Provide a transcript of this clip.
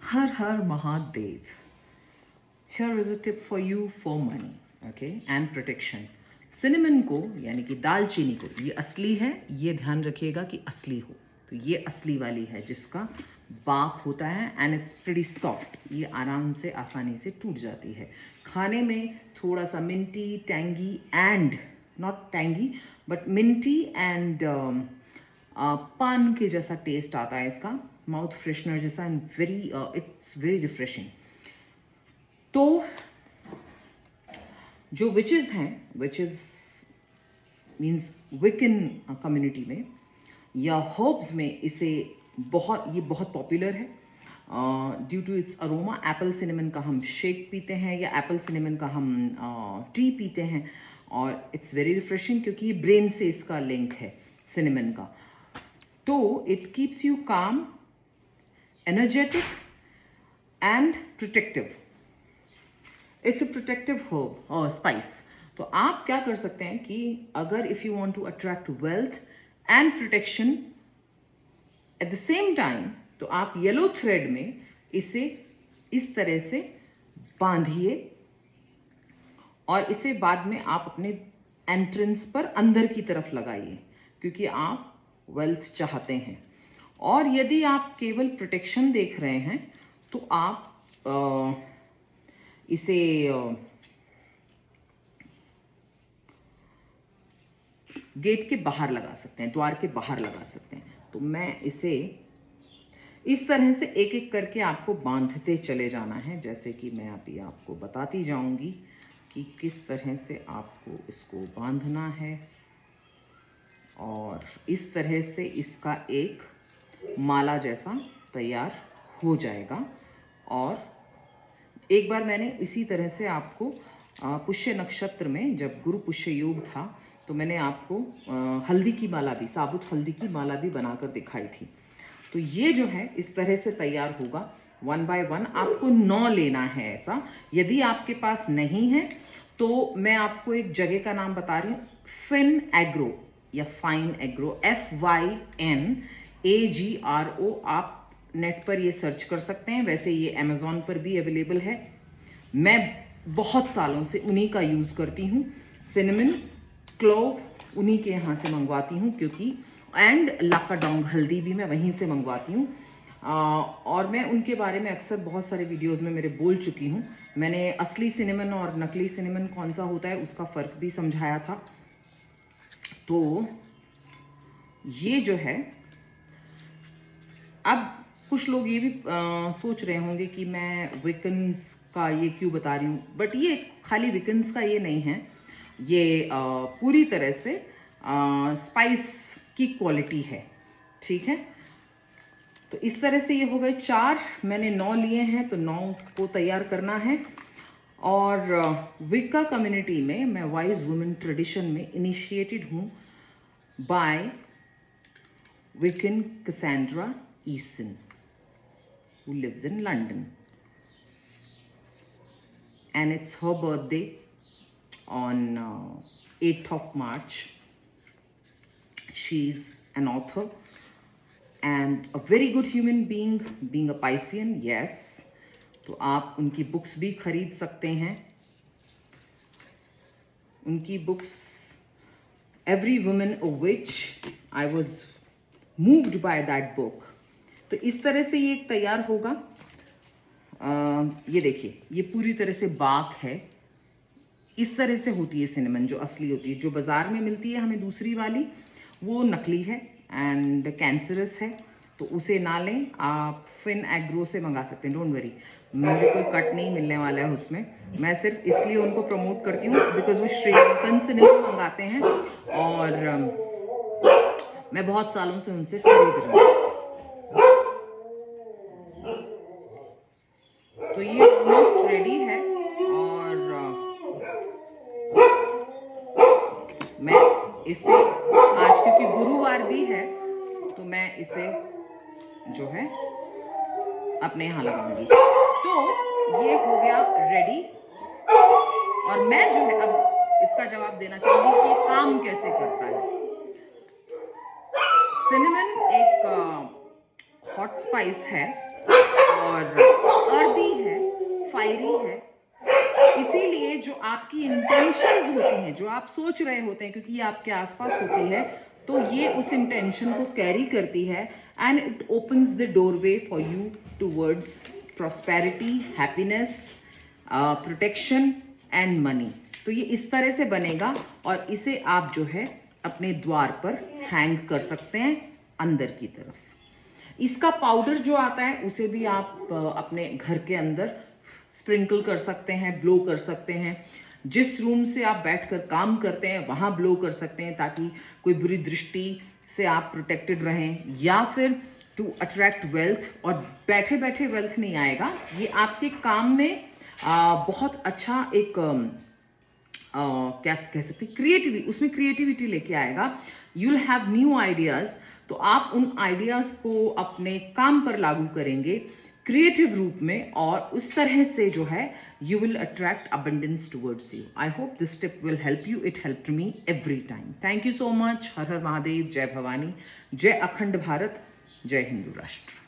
Har Har Mahadev. Here is a tip for you for money, okay, and protection. Cinnamon को यानी कि दालचीनी को, ये असली है, ये ध्यान रखिएगा कि असली हो। तो ये असली वाली है जिसका बाप होता है एंड इट्स प्रीटी सॉफ्ट। ये आराम से आसानी से टूट जाती है। खाने में थोड़ा सा Minty tangy and not tangy but Minty and पान के जैसा टेस्ट आता है इसका, माउथ फ्रेशनर जैसा, एंड इट्स वेरी रिफ्रेशिंग। तो जो विचेस हैं, विचेस मीन्स विकन कम्युनिटी में या हर्ब्स में ये बहुत पॉपुलर है due to its aroma. Apple cinnamon का हम शेक पीते हैं या एप्पल सिनेमन का हम टी पीते हैं और इट्स वेरी रिफ्रेशिंग क्योंकि ये ब्रेन से इसका लिंक है सिनेमन का। तो it keeps you calm, energetic and protective. It's a protective herb और स्पाइस। तो आप क्या कर सकते हैं कि अगर if you want to attract wealth and protection at the same time, तो आप येलो थ्रेड में इसे इस तरह से बांधिए और इसे बाद में आप अपने एंट्रेंस पर अंदर की तरफ लगाइए क्योंकि आप वेल्थ चाहते हैं। और यदि आप केवल प्रोटेक्शन देख रहे हैं तो आप इसे गेट के बाहर लगा सकते हैं, द्वार के बाहर लगा सकते हैं। तो मैं इसे इस तरह से एक एक करके आपको बांधते चले जाना है, जैसे कि मैं अभी आपको बताती जाऊंगी कि किस तरह से आपको इसको बांधना है। और इस तरह से इसका एक माला जैसा तैयार हो जाएगा। और एक बार मैंने इसी तरह से आपको पुष्य नक्षत्र में, जब गुरु पुष्य योग था, तो मैंने आपको हल्दी की माला भी, साबुत हल्दी की माला भी बनाकर दिखाई थी। तो ये जो है इस तरह से तैयार होगा 1 बाय 1। आपको 9 लेना है ऐसा। यदि आपके पास नहीं है तो मैं आपको एक जगह का नाम बता रही हूँ, फिन एग्रो या फाइन एग्रो, FYNAGRO। आप नेट पर ये सर्च कर सकते हैं। वैसे ये अमेज़ॉन पर भी अवेलेबल है। मैं बहुत सालों से उन्हीं का यूज़ करती हूँ। सिनेमन, क्लोव उन्हीं के यहाँ से मंगवाती हूँ क्योंकि, एंड लाकाडोंग हल्दी भी मैं वहीं से मंगवाती हूँ। और मैं उनके बारे में अक्सर बहुत सारे वीडियोस में मेरे बोल चुकी हूँ। मैंने असली सिनेमन और नकली सिनेमन कौन सा होता है उसका फ़र्क भी समझाया था। तो ये जो है, अब कुछ लोग ये भी सोच रहे होंगे कि मैं विकन्स का ये क्यों बता रही हूँ, बट ये खाली विकन्स का ये नहीं है, ये पूरी तरह से स्पाइस की क्वालिटी है, ठीक है। तो इस तरह से ये हो गए 4, मैंने 9 लिए हैं तो 9 को तैयार करना है। और विका कम्युनिटी में मैं वाइज वुमेन ट्रेडिशन में इनिशिएटेड हूँ bye Wiccan Cassandra Eason, who lives in London. And it's her birthday on 8th of March. She's an author and a very good human being, being a Piscean, yes. तो आप उनकी books भी खरीद सकते हैं। उनकी books Every Woman a Witch, I was moved by that book। तो इस तरह से ये एक तैयार होगा। ये देखिए, ये पूरी तरह से बाक है। इस तरह से होती है सिनेमन जो असली होती है। जो बाज़ार में मिलती है हमें दूसरी वाली, वो नकली है एंड कैंसरस है, तो उसे ना लें। आप फिन एग्रो से मंगा सकते हैं, डोंट वरी, मुझे कोई कट नहीं मिलने वाला है उसमें। मैं सिर्फ इसलिए उनको प्रमोट करती हूँ बिकॉज वो श्रीलंकन सिनेमन मंगाते हैं और मैं बहुत सालों से उनसे खरीद रही हूँ। तो ये ऑलमोस्ट रेडी है और मैं इसे आज, क्योंकि गुरुवार भी है, तो मैं इसे जो है अपने यहाँ लगाऊंगी। तो ये हो गया रेडी। और मैं जो है अब इसका जवाब देना चाहूँगी कि ये काम कैसे करता है। सिनेमन एक हॉट स्पाइस है और अर्दी है, फायरी है। इसीलिए जो आपकी इंटेंशंस होती हैं, जो आप सोच रहे होते हैं, क्योंकि ये आपके आसपास होती है, तो ये उस इंटेंशन को कैरी करती है and it opens the doorway for you towards prosperity, happiness, protection and money. तो ये इस तरह से बनेगा और इसे आप जो है अपने द्वार पर हैंग कर सकते हैं अंदर की तरफ। इसका पाउडर जो आता है उसे भी आप अपने घर के अंदर स्प्रिंकल कर सकते हैं, ब्लो कर सकते हैं। जिस रूम से आप बैठकर काम करते हैं वहाँ ब्लो कर सकते हैं, ताकि कोई बुरी दृष्टि से आप प्रोटेक्टेड रहें, या फिर टू अट्रैक्ट वेल्थ। और बैठे बैठे वेल्थ नहीं आएगा, ये आपके काम में बहुत अच्छा एक क्या कह सकते हैं, क्रिएटिविटी, उसमें क्रिएटिविटी लेके आएगा। You will have new ideas, तो आप उन आइडियाज़ को अपने काम पर लागू करेंगे क्रिएटिव रूप में, और उस तरह से जो है you will attract abundance towards you. I hope this tip will help you. It helped me every time. Thank you so much. हर हर महादेव। जय भवानी। जय अखंड भारत। जय हिंदू राष्ट्र।